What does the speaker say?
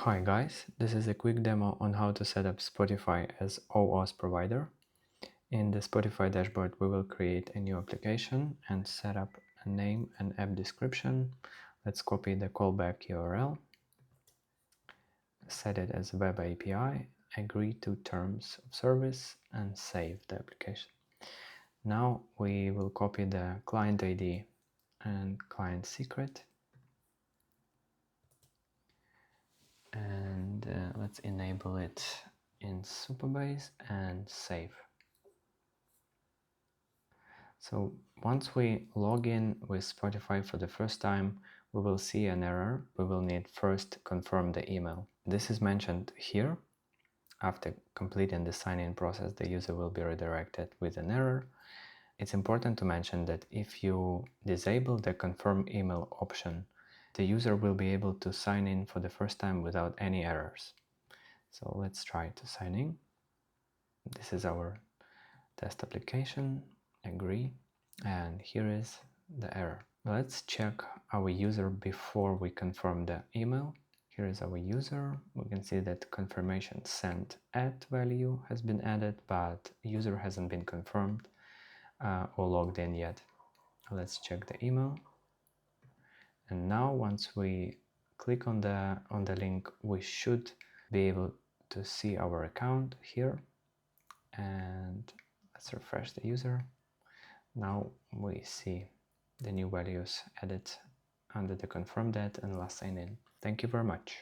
Hi guys, this is a quick demo on how to set up Spotify as OAuth provider. In the Spotify dashboard, we will create a new application and set up a name and app description. Let's copy the callback URL, set it as Web API, agree to terms of service, and save the application. Now we will copy the client ID and client secret. And let's enable it in Supabase and save. So once we log in with Spotify for the first time, we will see an error. We will need first to confirm the email. This is mentioned here. After completing the sign-in process, the user will be redirected with an error. It's important to mention that if you disable the confirm email option, the user will be able to sign in for the first time without any errors. So let's try to sign in. This is our test application, agree, and here is the error. Let's check our user before we confirm the email. Here is our user. We can see that confirmation sent at value has been added, but user hasn't been confirmed or logged in yet. Let's check the email. And now once we click on the link, we should be able to see our account here. And let's refresh the user. Now we see the new values added under the confirm that and last sign in. Thank you very much.